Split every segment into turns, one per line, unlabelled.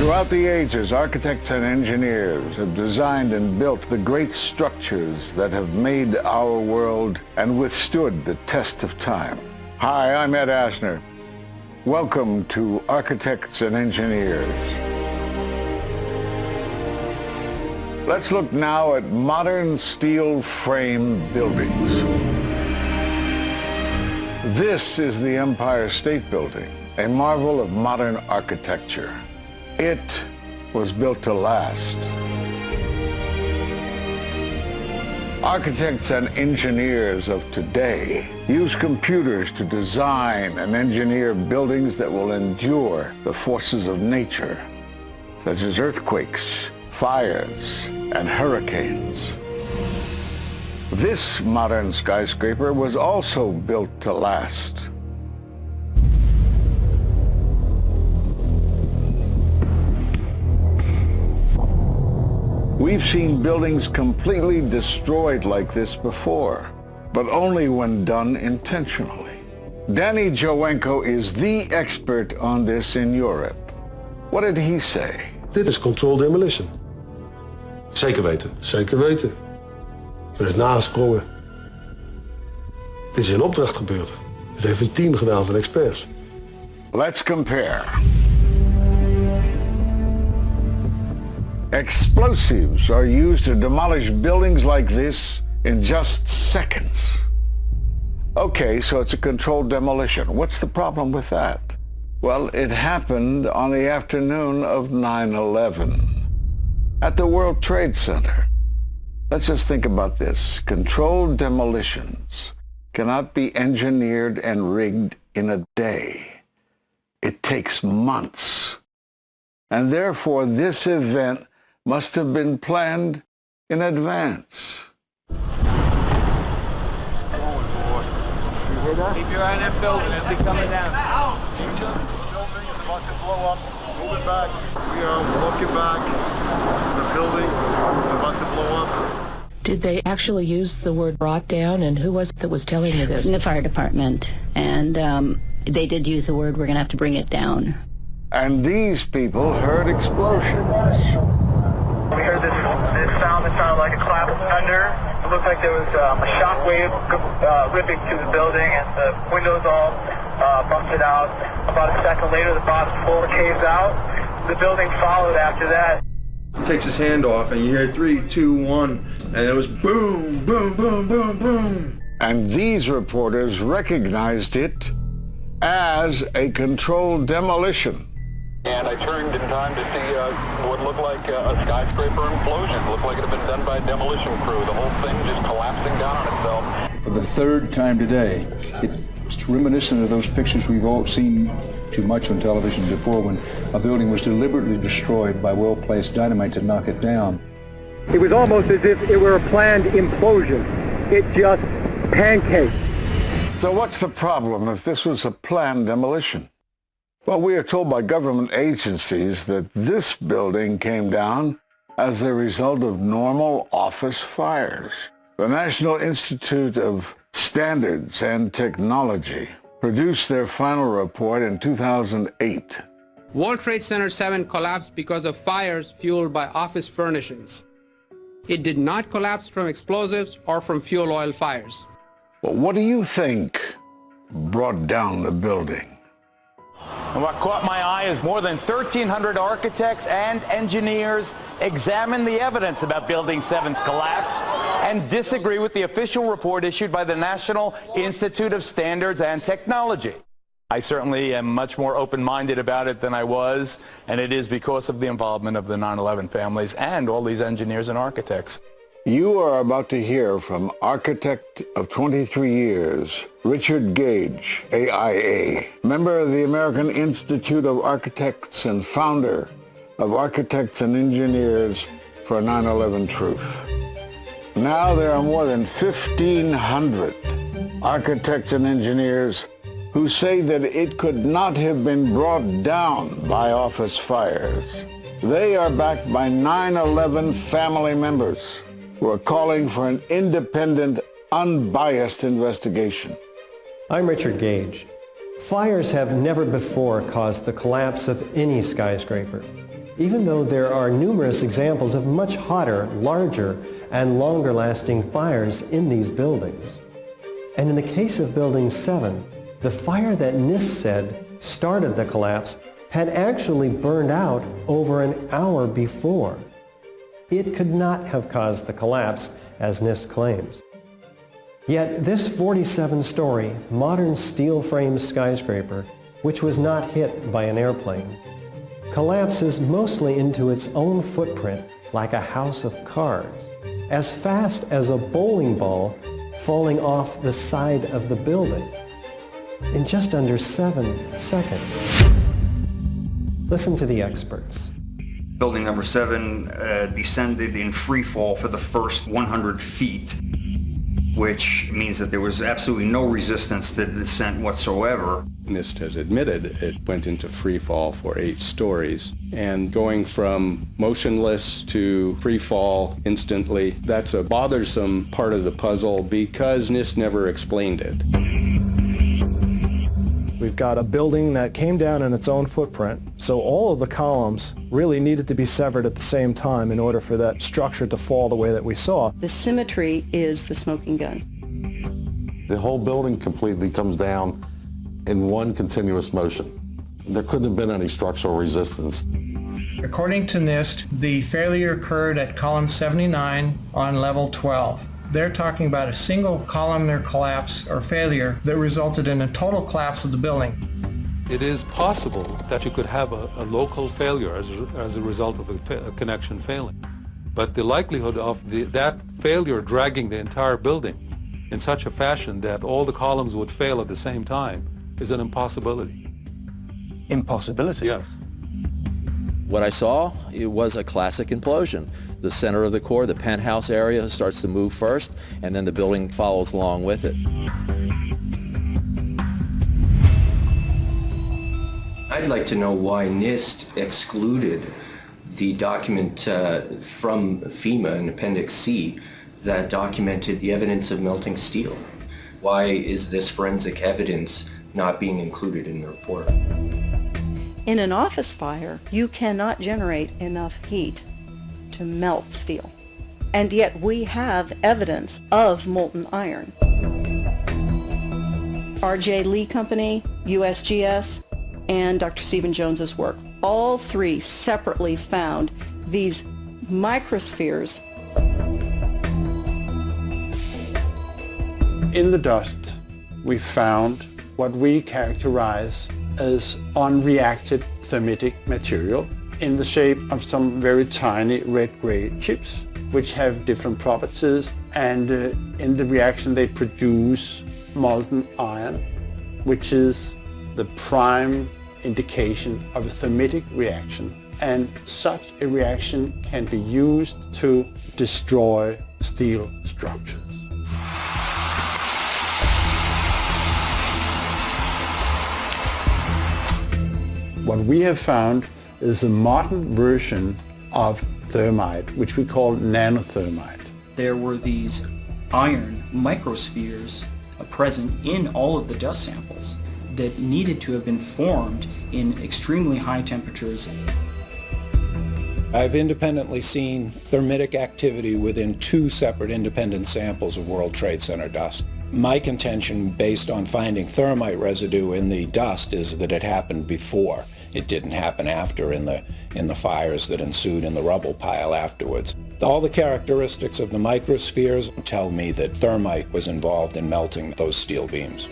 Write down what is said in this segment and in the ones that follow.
Throughout the ages, architects and engineers have designed and built the great structures that have made our world and withstood the test of time. Hi, I'm Ed Asner. Welcome to Architects and Engineers. Let's look now at modern steel frame buildings. This is the Empire State Building, a marvel of modern architecture. It was built to last. Architects and engineers of today use computers to design and engineer buildings that will endure the forces of nature, such as earthquakes, fires, and hurricanes. This modern skyscraper was also built to last. We've seen buildings completely destroyed like this before, but only when done intentionally. Danny Jowenko is the expert on this in Europe. What did he say?
Dit is controlled demolition.
Zeker weten.
Zeker weten. Er is nagesprongen. Dit is in opdracht gebeurd. Dit heeft een team gedaan van experts.
Let's compare. Explosives are used to demolish buildings like this in just seconds. Okay, so it's a controlled demolition. What's the problem with that? Well, it happened on the afternoon of 9/11 at the World Trade Center. Let's just think about this. Controlled demolitions cannot be engineered and rigged in a day. It takes months. And therefore, this event must have been planned in advance.
You hear that? Keep your eye on that building. It'll be coming down.
The building is about to blow up. Moving back. We are walking back. There's a building about to blow up.
Did they actually use the word brought down, and who was it that was telling you this?
The fire department, and they did use the word, we're going to have to bring it down.
And these people heard explosions.
We heard this sound that sounded like a clap of thunder. It looked like there was a shockwave ripping through the building, and the windows all busted out. About a second later, the bottom floor caves out. The building followed after that.
He takes his hand off, and you hear 3, 2, 1, and it was boom, boom, boom, boom, boom.
And these reporters recognized it as a controlled demolition.
And I turned in time to see what looked like a skyscraper implosion. It looked like it had been done by a demolition crew. The whole thing just collapsing down on itself.
For the third time today, it's reminiscent of those pictures we've all seen too much on television before, when a building was deliberately destroyed by well-placed dynamite to knock it down.
It was almost as if it were a planned implosion. It just pancaked.
So what's the problem if this was a planned demolition? Well, we are told by government agencies that this building came down as a result of normal office fires. The National Institute of Standards and Technology produced their final report in 2008.
World Trade Center 7 collapsed because of fires fueled by office furnishings. It did not collapse from explosives or from fuel oil fires.
Well, what do you think brought down the building?
And what caught my eye is more than 1,300 architects and engineers examine the evidence about Building 7's collapse and disagree with the official report issued by the National Institute of Standards and Technology. I certainly am much more open-minded about it than I was, and it is because of the involvement of the 9/11 families and all these engineers and architects.
You are about to hear from architect of 23 years, Richard Gage, AIA, member of the American Institute of Architects and founder of Architects and Engineers for 9/11 Truth. Now there are more than 1,500 architects and engineers who say that it could not have been brought down by office fires. They are backed by 9/11 family members who are calling for an independent, unbiased investigation.
I'm Richard Gage. Fires have never before caused the collapse of any skyscraper. even though there are numerous examples of much hotter, larger, and longer-lasting fires in these buildings. And in the case of Building 7, the fire that NIST said started the collapse had actually burned out over an hour before. It could not have caused the collapse, as NIST claims. Yet this 47-story, modern steel-framed skyscraper, which was not hit by an airplane, collapses mostly into its own footprint like a house of cards, as fast as a bowling ball falling off the side of the building, in just under 7 seconds. Listen to the experts.
Building number 7 descended in free fall for the first 100 feet, which means that there was absolutely no resistance to the descent whatsoever.
NIST has admitted it went into free fall for 8 stories. And going from motionless to free fall instantly, that's a bothersome part of the puzzle because NIST never explained it.
We've got a building that came down in its own footprint, so all of the columns really needed to be severed at the same time in order for that structure to fall the way that we saw.
The symmetry is the smoking gun.
The whole building completely comes down in one continuous motion. There couldn't have been any structural resistance.
According to NIST, the failure occurred at column 79 on level 12. They're talking about a single columnar collapse or failure that resulted in a total collapse of the building.
It is possible that you could have a local failure as a result of a connection failing. But the likelihood of that failure dragging the entire building in such a fashion that all the columns would fail at the same time is an impossibility.
Impossibility?
Yes.
What I saw, it was a classic implosion. The center of the core, the penthouse area, starts to move first, and then the building follows along with it.
I'd like to know why NIST excluded the document from FEMA in Appendix C that documented the evidence of melting steel. Why is this forensic evidence not being included in the report?
In an office fire, you cannot generate enough heat to melt steel. And yet we have evidence of molten iron. R.J. Lee Company, USGS, and Dr. Stephen Jones's work, all three separately found these microspheres.
In the dust, we found what we characterize as unreacted thermitic material in the shape of some very tiny red-gray chips, which have different properties, and in the reaction they produce molten iron, which is the prime indication of a thermitic reaction. And such a reaction can be used to destroy steel structures. What we have found is a modern version of thermite, which we call nanothermite.
There were these iron microspheres present in all of the dust samples that needed to have been formed in extremely high temperatures.
I've independently seen thermitic activity within 2 separate independent samples of World Trade Center dust. My contention, based on finding thermite residue in the dust, is that it happened before. It didn't happen after in the fires that ensued in the rubble pile afterwards. All the characteristics of the microspheres tell me that thermite was involved in melting those steel beams.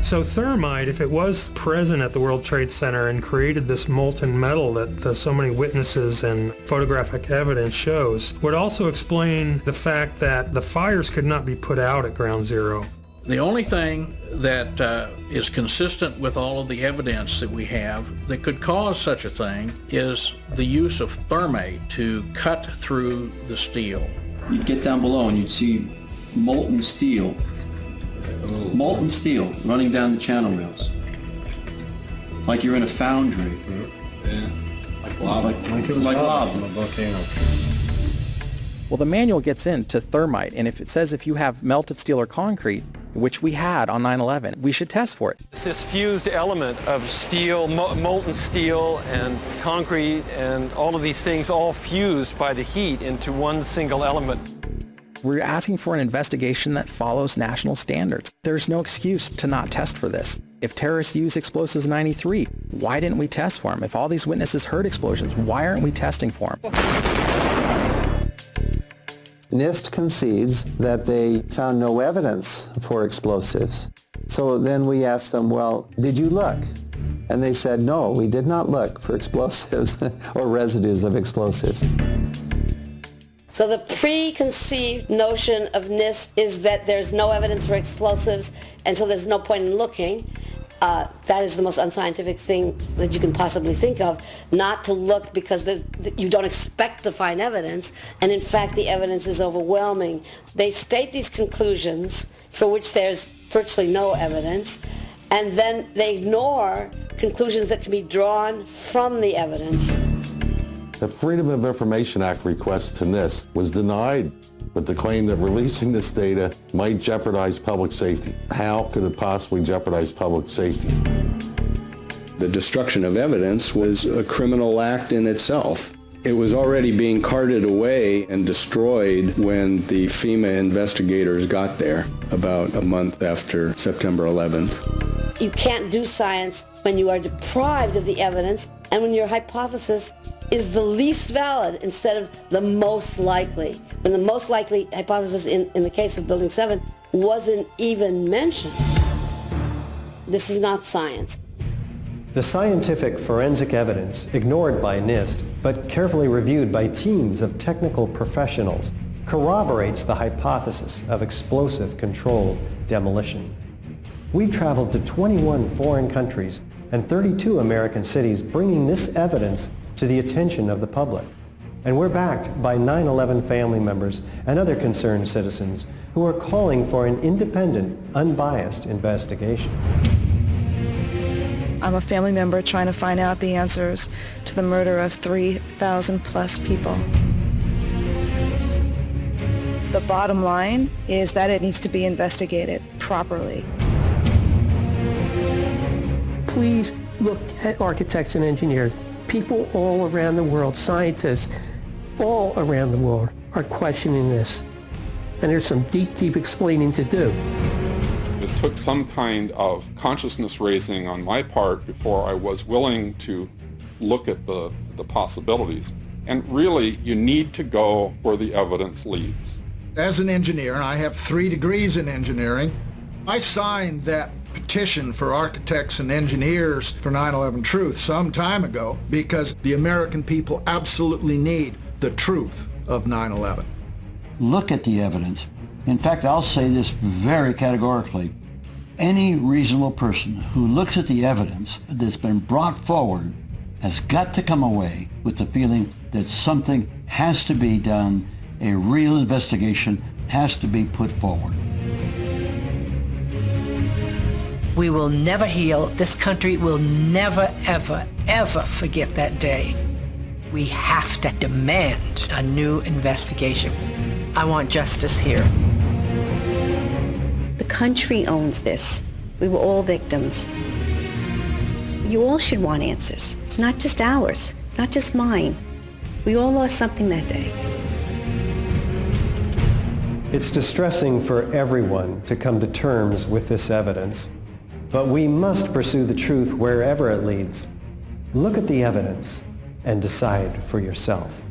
So thermite, if it was present at the World Trade Center and created this molten metal that so many witnesses and photographic evidence shows, would also explain the fact that the fires could not be put out at Ground Zero.
The only thing that is consistent with all of the evidence that we have that could cause such a thing is the use of thermite to cut through the steel.
You'd get down below and you'd see molten steel running down the channel rails. Like you're in a foundry.
Yeah. Like lava.
Like lava.
From a volcano.
Well, the manual gets into thermite, and if it says if you have melted steel or concrete,
which we had on 9/11. We should test for it.
This fused element of steel, molten steel and concrete and all of these things all fused by the heat into one single element.
We're asking for an investigation that follows national standards. There's no excuse to not test for this. If terrorists used explosives in 93, why didn't we test for them? If all these witnesses heard explosions, why aren't we testing for them?
NIST concedes that they found no evidence for explosives. So then we asked them, well, did you look? And they said, no, we did not look for explosives or residues of explosives.
So the preconceived notion of NIST is that there's no evidence for explosives, and so there's no point in looking. That is the most unscientific thing that you can possibly think of, not to look because you don't expect to find evidence, and in fact the evidence is overwhelming. They state these conclusions for which there's virtually no evidence, and then they ignore conclusions that can be drawn from the evidence.
The Freedom of Information Act request to NIST was denied with the claim that releasing this data might jeopardize public safety. How could it possibly jeopardize public safety?
The destruction of evidence was a criminal act in itself. It was already being carted away and destroyed when the FEMA investigators got there about a month after September 11th.
You can't do science when you are deprived of the evidence and when your hypothesis is the least valid instead of the most likely. When the most likely hypothesis in the case of Building 7 wasn't even mentioned. This is not science.
The scientific forensic evidence, ignored by NIST, but carefully reviewed by teams of technical professionals, corroborates the hypothesis of explosive controlled demolition. We've traveled to 21 foreign countries and 32 American cities, bringing this evidence to the attention of the public. And we're backed by 9/11 family members and other concerned citizens who are calling for an independent, unbiased investigation.
I'm a family member trying to find out the answers to the murder of 3,000 plus people. The bottom line is that it needs to be investigated properly.
Please look at architects and engineers. People all around the world, scientists all around the world are questioning this. And there's some deep, deep explaining to do.
It took some kind of consciousness raising on my part before I was willing to look at the possibilities. And really, you need to go where the evidence leads.
As an engineer, and I have 3 degrees in engineering, I signed that petition for architects and engineers for 9/11 truth some time ago because the American people absolutely need the truth of 9/11.
Look at the evidence. In fact, I'll say this very categorically. Any reasonable person who looks at the evidence that's been brought forward has got to come away with the feeling that something has to be done, a real investigation has to be put forward.
We will never heal. This country will never, ever, ever forget that day. We have to demand a new investigation. I want justice here.
The country owns this. We were all victims. You all should want answers. It's not just ours, not just mine. We all lost something that day.
It's distressing for everyone to come to terms with this evidence. But we must pursue the truth wherever it leads. Look at the evidence and decide for yourself.